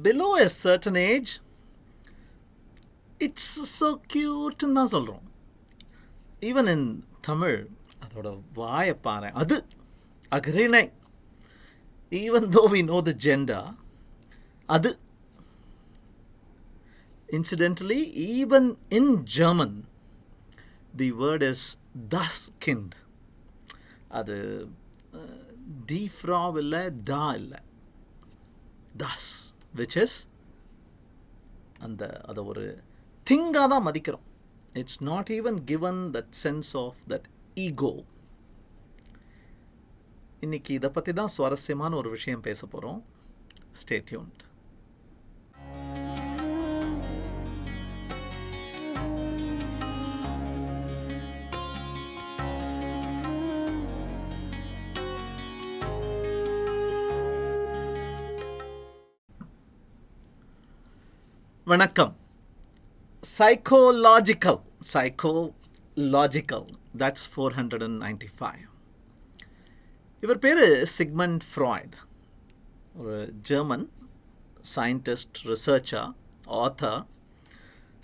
below a certain age, it's so cute ன்னு தான் சொல்கிறோம். ஈவன் இன் தமிழ் அதோட வாயை பாரு, அது அக்ரிணை. Even though we know the gender, அது. Incidentally, even in German, the word is das Kind. அது die Frau இல்லை, da இல்லை, das, which is அந்த அதை ஒரு திங்காக தான் மதிக்கிறோம். It's not even given that sense of that ego. இன்னைக்கு இதை பற்றி தான் சுவாரஸ்யமான ஒரு விஷயம் பேச போகிறோம். Stay tuned. வணக்கம். Psychological, that's 495. இவர் பேர் சிக்மண்ட் ஃப்ராய்ட். ஒரு German scientist, researcher, author.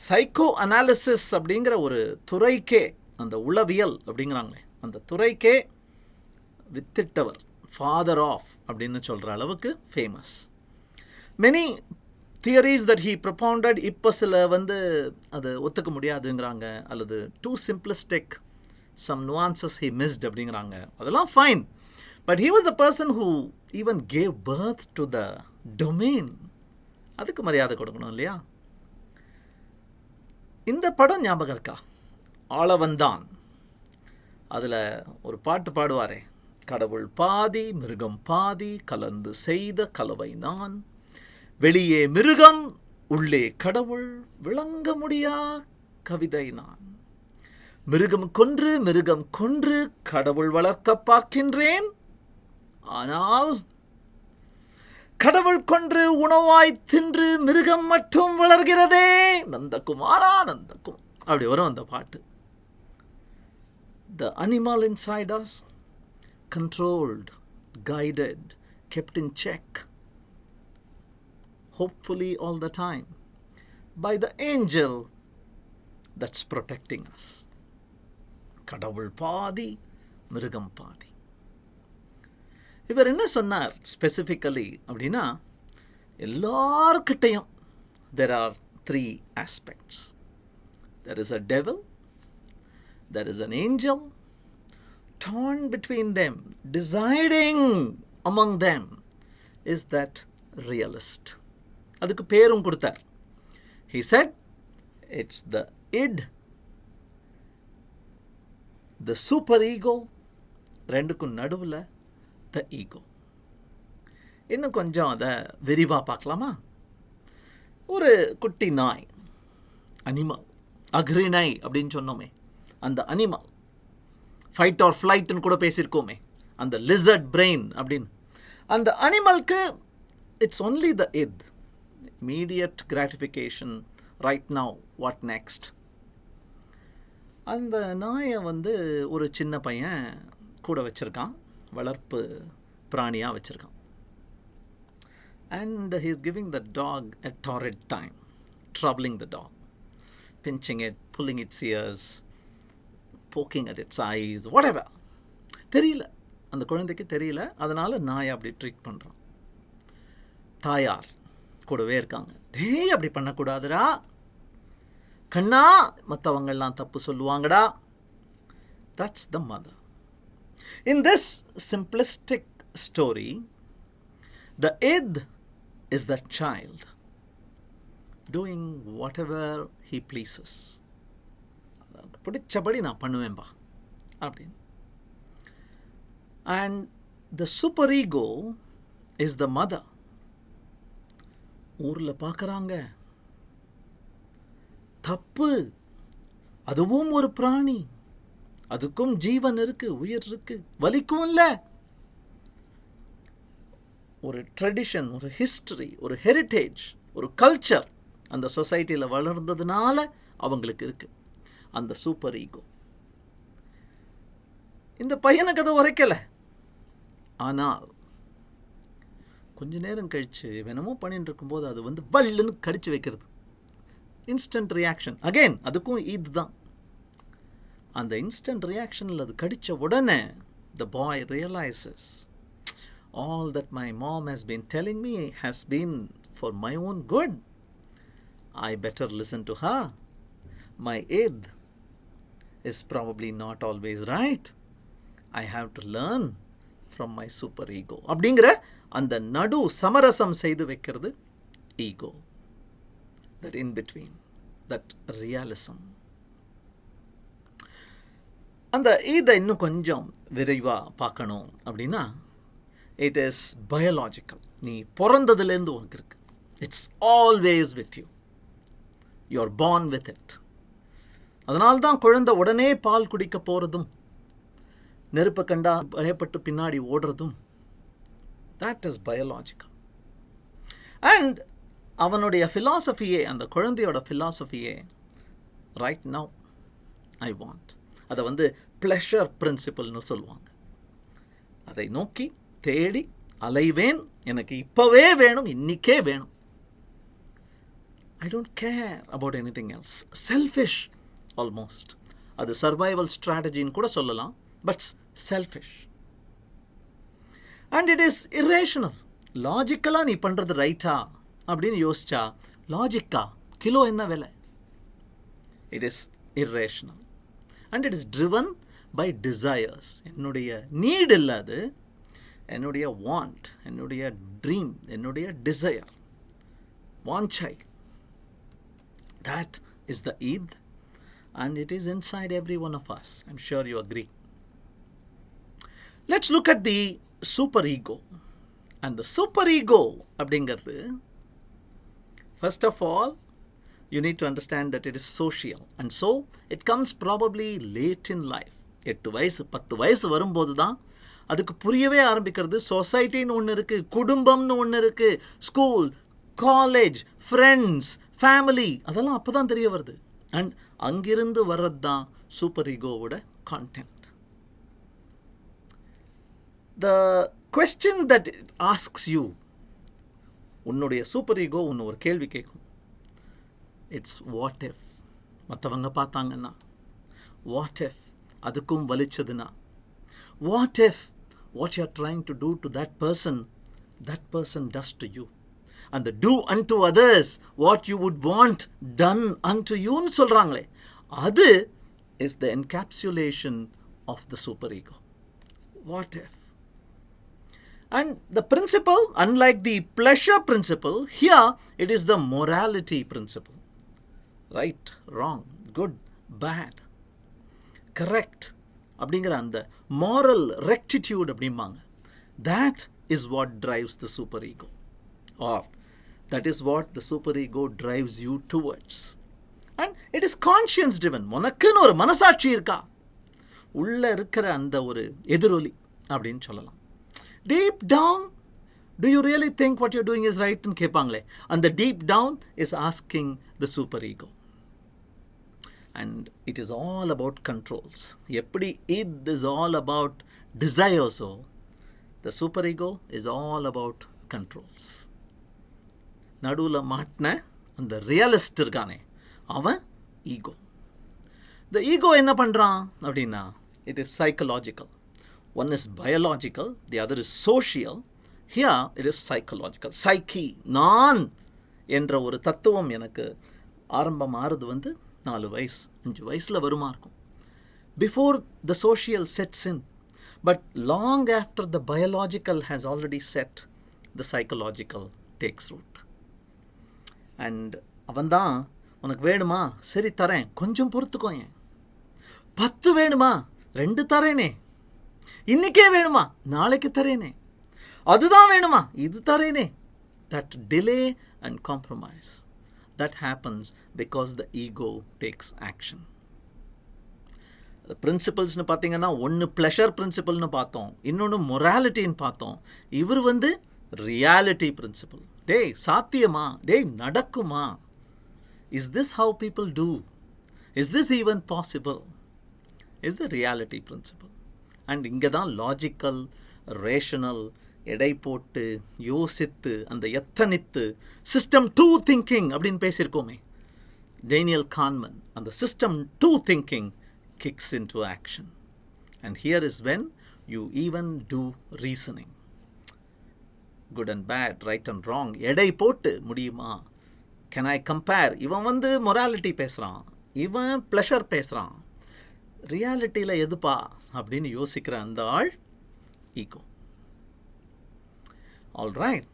Psycho analysis அப்படிங்கிற ஒரு துறைக்கே, அந்த உளவியல் அப்படிங்கிறாங்களே அந்த துறைக்கே வித்திட்டவர், ஃபாதர் ஆஃப் அப்படின்னு சொல்கிற அளவுக்கு famous. Many theories that he propounded இப்போ சில அது ஒத்துக்க முடியாதுங்கிறாங்க, அல்லது too simplistic, some nuances he missed அப்படிங்கிறாங்க. அதெல்லாம் fine. But he was the person who even gave birth to the domain. அதுக்கு மரியாதை கொடுக்கணும் இல்லையா? இந்த படம் ஞாபகம் இருக்கா? ஆளவந்தான். அதில் ஒரு பாட்டு பாடுவாரே, கடவுள் பாதி மிருகம் பாதி கலந்து செய்த கலவை நான், வெளியே மிருகம் உள்ளே கடவுள் விளங்க முடியா கவிதை நான், மிருகம் கொன்று கடவுள் வளர்க்க பார்க்கின்றேன், ஆனால் கடவுள் கொன்று உணவாய் தின்று மிருகம் மட்டும் வளர்கிறதே, நந்தகுமாரா நந்தகுமார். அப்படி வரும் அந்த பாட்டு. The animal inside us, controlled, guided, kept in check, hopefully all the time, by the angel that's protecting us. கடவுள் பாதி மிருகம் பாதி. இவர் என்ன சொன்னார் ஸ்பெசிஃபிக்கலி அப்படின்னா, எல்லார்கிட்டையும் there are three aspects. There is a devil, there is an angel, torn between them, deciding among them is that realist. அதுக்கு பேரும் கொடுத்தார். He said it's the id, the superego, ரெண்டுக்கும் நடுவில் the ego. இன்னும் கொஞ்சம் அதை விரிவாக பார்க்கலாமா? ஒரு குட்டி நாய், அனிமல், அக்ரிணை அப்படின்னு சொன்னோமே, அந்த அனிமல், ஃபைட் ஆர் ஃப்ளைட்னு கூட பேசியிருக்கோமே, அந்த லிசர்ட் பிரெயின் அப்படின்னு. அந்த அனிமலுக்கு it's only the id, immediate gratification, right now, what next. அந்த நாயை ஒரு சின்ன பையன் கூட வச்சுருக்கான், வளர்ப்பு பிராணியாக வச்சுருக்கான். And he is giving the dog a torrid time, troubling the dog, pinching it, pulling its ears, poking at its eyes, whatever. தெரியல, அந்த குழந்தைக்கு தெரியல, அதனால் நாயை அப்படி ட்ரீட் பண்ணுறான். தாயார் கூடவே இருக்காங்க. டேய் அப்படி பண்ணக்கூடாதுடா கண்ணா, மற்றவங்கள்லாம் தப்பு சொல்லுவாங்கடா. That's the mother. In this simplistic story, the id is the child doing whatever he pleases. பிடிச்சபடி நான் பண்ணுவேன்பா அப்படின்னு. And the superego is the mother. ஊரில் பார்க்குறாங்க, தப்பு, அதுவும் ஒரு பிராணி, அதுக்கும் ஜீவன் இருக்கு, உயிர் இருக்கு, வலிக்கும் இல்லை. ஒரு ட்ரெடிஷன், ஒரு ஹிஸ்டரி, ஒரு ஹெரிட்டேஜ், ஒரு கல்ச்சர் அந்த சொசைட்டியில் வளர்ந்ததுனால அவங்களுக்கு இருக்கு அந்த சூப்பர் ஈகோ. இந்த பையனுக்கு அதை உரைக்கலை. ஆனால் கொஞ்ச நேரம் கழித்து என்னமோ பண்ணிட்டு இருக்கும்போது அது வந்து வல்லுன்னு கடிச்சு வைக்கிறது. Instant reaction. அகெயின் அதுக்கும் இதுதான். அந்த இன்ஸ்டன்ட் ரியாக்ஷனில் அது கடித்த உடனே the boy realizes all that my mom has been telling me has been for my own good. I better listen to her. My aid is probably not always right. I have to learn from my superego. அப்படிங்கிற அந்த நடு சமரசம் செய்து வைக்கிறது ego. That in between, that realism. அந்த இதை இன்னும் கொஞ்சம் விரைவாக பார்க்கணும் அப்படின்னா, இட் இஸ் பயாலாஜிக்கல். நீ பிறந்ததுலேருந்து உனக்கு இருக்கு. It's always with you. You are born with it. அதனால்தான் குழந்தை உடனே பால் குடிக்க போகிறதும், நெருப்பை கண்டா பயப்பட்டு பின்னாடி ஓடுறதும், that is biological. அண்ட் அவனுடைய ஃபிலாசபியே, அந்த குழந்தையோட ஃபிலாசபியே, ரைட் நவ் ஐ வாண்ட், அதை வந்து ப்ளஷர் பிரின்சிபல்னு சொல்லுவாங்க. அதை நோக்கி தேடி அலைவேன், எனக்கு இப்போவே வேணும், இன்னிக்கே வேணும். I don't care about anything else. Selfish almost. அது சர்வைவல் ஸ்ட்ராட்டஜின்னு கூட சொல்லலாம், but selfish. And it is irrational. லாஜிக்கலாக நீ பண்ணுறது ரைட்டா அப்படின்னு யோசிச்சா, லாஜிக்கா கிலோ என்ன விலை? It is irrational. And it is driven by desires. என்னுடைய நீட் இல்லாது, என்னுடைய வாண்ட், என்னுடைய ட்ரீம், என்னுடைய டிசையர், வாஞ்சை. That is the id, and it is inside every one of us. I'm sure you agree. Let's look at the superego. And the superego அப்படிங்கிறது, first of all, you need to understand that it is social. And so, it comes probably late in life. 8 வயசு 10 வயசு வரும்போது தான் அதுக்கு புரியவே ஆரம்பிக்கிறது. சொசைட்டின்னு ஒன்று இருக்குது, குடும்பம்னு ஒன்று இருக்குது, ஸ்கூல், காலேஜ், ஃப்ரெண்ட்ஸ், ஃபேமிலி, அதெல்லாம் அப்போ தான் தெரிய வருது. அண்ட் அங்கிருந்து வர்றது தான் சூப்பர் ஈகோவோட content. The question that it asks you, உன்னுடைய சூப்பர் ஈகோ ஒன்று ஒரு கேள்வி கேட்கும். இட்ஸ் வாட் இஃப் மற்றவங்க பார்த்தாங்கன்னா, வாட் இஃப் அதுக்கும் வலிச்சதுன்னா, what if what you are trying to do to that person does to you. அந்த do unto others what you would want done unto you ன்னு சொல்கிறாங்களே, அது is the encapsulation of the superego. What if? And the principle, unlike the pleasure principle, here it is the morality principle. Right, wrong, good, bad, correct அப்படிங்கிற அந்த moral rectitude அப்படிம்பாங்க. That is what drives the superego. Or that is what the superego drives you towards. And it is conscience driven. உனக்குன்னு ஒரு மனசாட்சி இருக்கா, உள்ள இருக்கிற அந்த ஒரு எதிரொலி அப்படின்னு சொல்லலாம். Deep down, do you really think what you're doing is right ன்னு கேட்பாங்களே, அந்த deep down is asking the superego. And it is all about controls. எப்படி it is all about desires, so the superego is all about controls. நடுவில் மாட்டின அந்த realist இருக்கானே, அவன் ego. இந்த ego என்ன பண்ணுறான் அப்படின்னா, it is psychological. One is biological, the other is social. Here it is psychological. Psyche, நான் என்ற ஒரு தத்துவம் எனக்கு ஆரம்பம் ஆறுது வந்து 4 வயசு 5 வயசில் வருமா இருக்கும். Before the social sets in, but long after the biological has already set, the psychological takes root. And அவன் தான், உனக்கு வேணுமா, சரி தரேன், கொஞ்சம் பொறுத்துக்கோங்க. 10 வேணுமா, 2 தரேனே. இன்னைக்கே வேணுமா, நாளைக்கு தரேனே. அதுதான் வேணுமா, இது தரேனே. That delay and compromise, that happens because the ego takes action. பிரின்சிபல்ஸ்னு பார்த்தீங்கன்னா, ஒன்று ப்ளஷர் பிரின்சிபல்னு பார்த்தோம், இன்னொன்று மொராலிட்டின்னு பார்த்தோம். இவர் வந்து ரியாலிட்டி பிரின்சிபல். டேய் சாத்தியமா, டேய் நடக்குமா, is this how people do, is this even possible, is the reality principle. And இங்கே தான் லாஜிக்கல், ரேஷனல், எடை போட்டு யோசித்து அந்த எத்தனித்து சிஸ்டம் 2 திங்கிங் அப்படின்னு பேசியிருக்கோமே. Daniel Kahneman and the system 2 thinking kicks into action. And here is when you even do reasoning. Good and bad, right and wrong. எடை போட்டு முடியுமா? Can I compare? இவன் morality பேசுகிறான், இவன் pleasure பேசுகிறான், ரியாலிட்டியில் எதுப்பா அப்படின்னு யோசிக்கிற அந்த ஆள் ego. All right,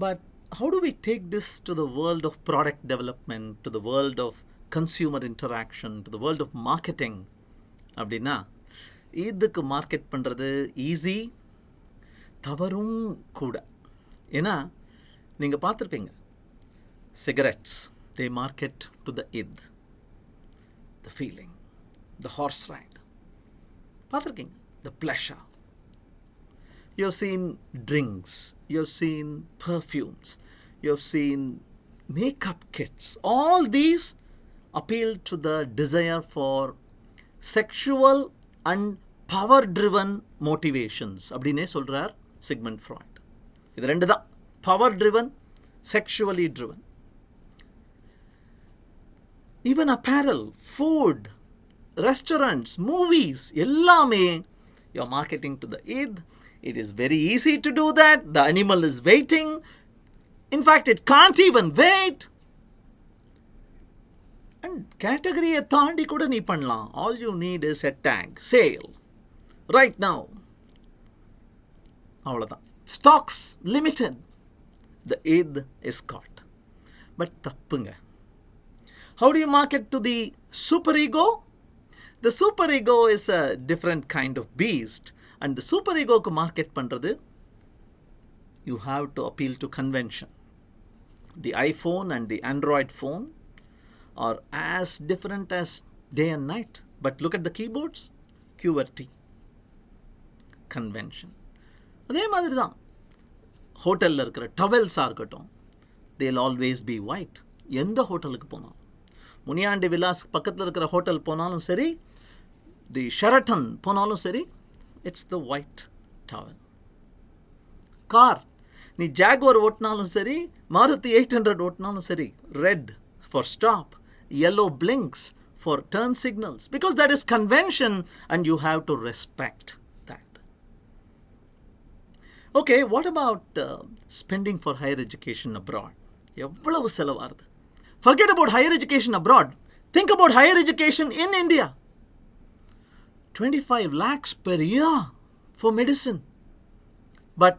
but how do we take this to the world of product development, to the world of consumer interaction, to the world of marketing? அப்படின்னா இதுக்கு மார்க்கெட் பண்ணுறது ஈஸி, தவறும் கூட. ஏன்னா நீங்கள் பார்த்துருப்பீங்க, cigarettes they market to the id, the feeling, the horse ride. பார்த்துருக்கீங்க, the pleasure. You have seen drinks, you have seen perfumes, you have seen makeup kits. All these appeal to the desire for sexual and power-driven motivations. அப்படின்னே சொல்கிறார் Sigmund Freud. இது ரெண்டு தான், power-driven, sexually driven. Even apparel, food, restaurants, movies, எல்லாமே you're marketing to the id. It is very easy to do that. The animal is waiting. In fact, it can't even wait. And category தாண்டி கூட நீ பண்ணலாம். All you need is a tag, sale, right now. அவ்வளோதான். Stocks limited. The id is caught. But தப்புங்க. How do you market to the superego? The superego is a different kind of beast. And the superego-க்கு market பண்ணுறது, you have to appeal to convention. The iPhone and the Android phone are as different as day and night. But look at the keyboards, QWERTY, convention. அதே மாதிரி தான் ஹோட்டலில் இருக்கிற டவல்ஸாக இருக்கட்டும், they'll always be white. எந்த ஹோட்டலுக்கு போனாலும், முனியாண்டி விலாஸ் பக்கத்தில் இருக்கிற ஹோட்டல் போனாலும் சரி, தி ஷெரட்டன் போனாலும் சரி, it's the white towel. Car, நீ ஜாகுவார் ஓட்டினாலும் சரி, மாருதி 800 ஓட்டினாலும் சரி, red for stop, yellow blinks for turn signals, because that is convention and you have to respect that. Okay, what about spending for higher education abroad? எவ்வளவு செலவாகுது? Forget about higher education abroad. Think about higher education in India. 25 lakhs per year for medicine. But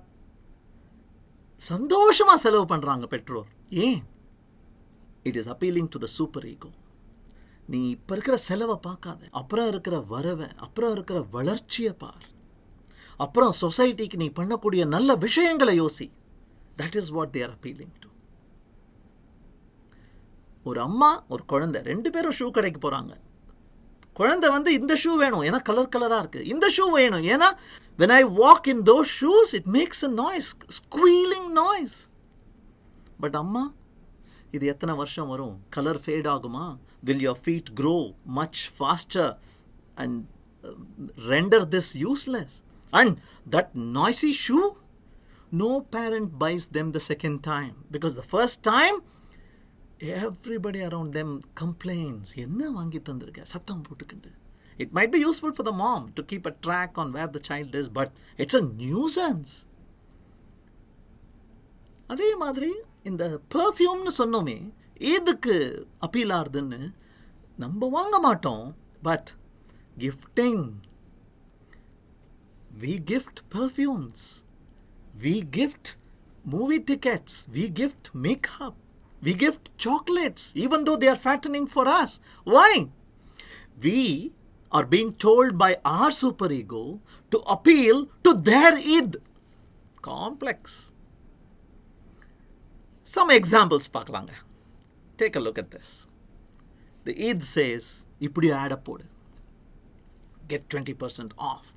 சந்தோஷமா செலவு பண்றாங்க பெற்றோர். ஏன்? It is appealing to the superego. நீ இப்ப இருக்கிற செலவை பார்க்காத, அப்புறம் இருக்கிற வரவை, அப்புறம் இருக்கிற வளர்ச்சியை பார், அப்புறம் சொசைட்டிக்கு நீ பண்ணக்கூடிய நல்ல விஷயங்களை யோசி. That is what they are appealing to. ஒரு அம்மா ஒரு குழந்தை ரெண்டு பேரும் ஷூ கடைக்கு போறாங்க. குழந்தை இந்த ஷூ வேணும் ஏன்னா கலர் கலராக இருக்குது, இந்த ஷூ வேணும் ஏன்னா when I walk in those shoes it makes a noise, squealing noise. But அம்மா, இது எத்தனை வருஷம் வரும், கலர் ஃபேட் ஆகுமா, will your feet grow much faster and render this useless? And that noisy shoe, no parent buys them the second time, because the first time everybody around them complains, என்ன வாங்கி தந்திருக்க, சத்தம் போட்டுக்கிட்டு. It might be useful for the mom to keep a track on where the child is, but it's a nuisance. அதே மாதிரி இந்த பெர்ஃப்யூம்னு சொன்னோமே, எதுக்கு appeal ஆகுதுன்னு நம்ம வாங்க மாட்டோம். But gifting, we gift perfumes, we gift movie tickets, we gift makeup, we gift chocolates, even though they are fattening for us. Why? We are being told by our superego to appeal to their id. Complex. Some examples பார்க்கலாங்க. Take a look at this. The id says, இப்படி ஆட போடு, get 20% off,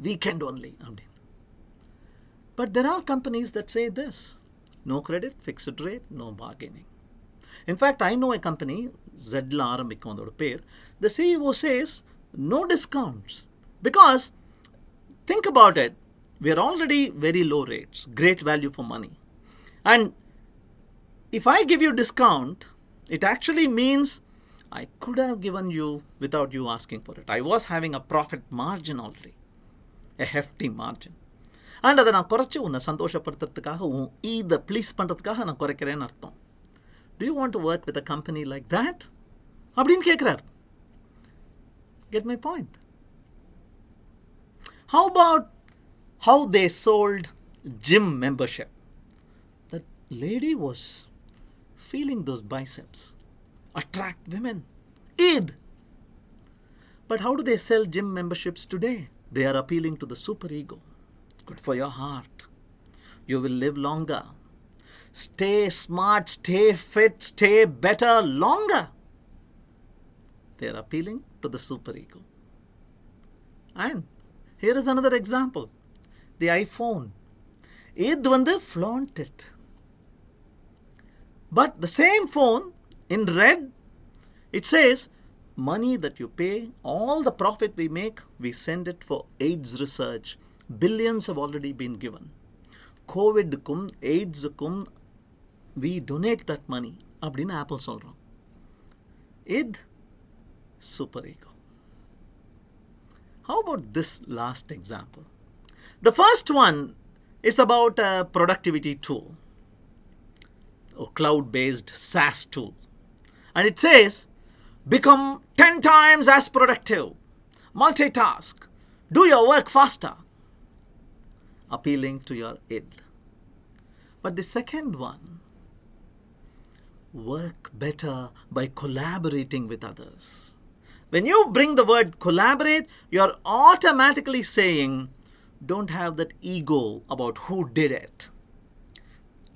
weekend only. But there are companies that say this, no credit, fixed rate, no bargaining. In fact, I know a company, Zedla ஆரம்பிக்கும் அதோட பேர். The CEO says, no discounts. Because, think about it, We are already very low rates, great value for money. And if I give you discount, it actually means I could have given you without you asking for it. I was having a profit margin already, a hefty margin. And அதை நான் குறைச்சி உன்னை சந்தோஷப்படுத்துறதுக்காக உன் இதை please பண்ணுறதுக்காக நான் குறைக்கிறேன்னு அர்த்தம். Do you want to work with a company like that? அப்படின்னு கேட்குறார். Get my point? How about how they sold gym membership? That lady was feeling those biceps, attract women, Eid. But how do they sell gym memberships today? They are appealing to the superego. Good for your heart. You will live longer. Stay smart, stay fit, stay better longer. They are appealing to the superego. And here is another example. The iPhone. It வந்து flaunt it. But the same phone in red, it says, money that you pay, all the profit we make, we send it for AIDS research. Billions have already been given. COVID-க்கும் AIDS-க்கும் we donate that money. அப்படின்னு apple சொல்கிறோம். இது superego. How about this last example? The first one is about a productivity tool, a cloud-based SaaS tool. And it says, become 10 times as productive, multitask, do your work faster, appealing to your id. But the second one, work better by collaborating with others. When you bring the word collaborate, you're automatically saying, don't have that ego about who did it.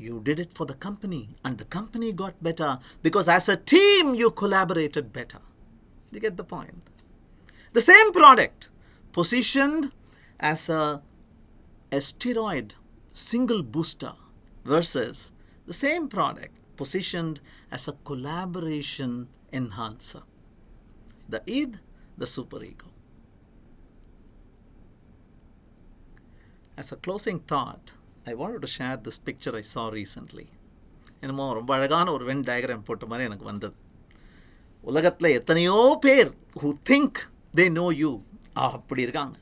You did it for the company, and the company got better because as a team you collaborated better. You get the point? The same product positioned as a steroid single booster versus the same product positioned as a collaboration enhancer. The id, the superego. As a closing thought, I wanted to share this picture I saw recently. என்னமோ ரொம்ப அழகான ஒரு Venn diagram போட்ட மாதிரி எனக்கு வந்தது. உலகத்தில் எத்தனையோ பேர் who think they know you அப்படி இருக்காங்க.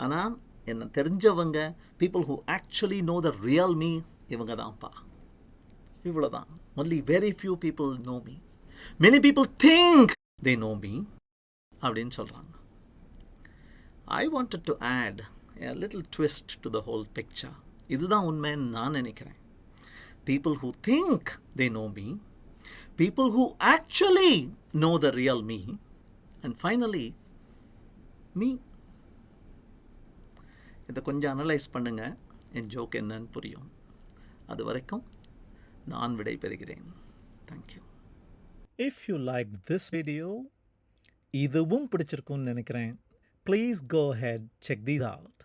ஆனால் என்ன தெரிஞ்சவங்க, people who actually know the real me, இவங்க தான்ப்பா. இவ்வளோதான். Only very few people know me. Many people think they know me அப்படின்னு சொல்கிறாங்க. I wanted to add a little twist to the whole picture. இதுதான் உண்மைன்னு நான் நினைக்கிறேன். People who think they know me, people who actually know the real me, and finally, me. இதை கொஞ்சம் analyse பண்ணுங்க, என் joke என்னன்னு புரியும். அது வரைக்கும் நான் விடை பெறுகிறேன். Thank you. If you liked this video, இதுவும் பிடிச்சிருக்கும்னு நினைக்கிறேன். Please go ahead, check these out.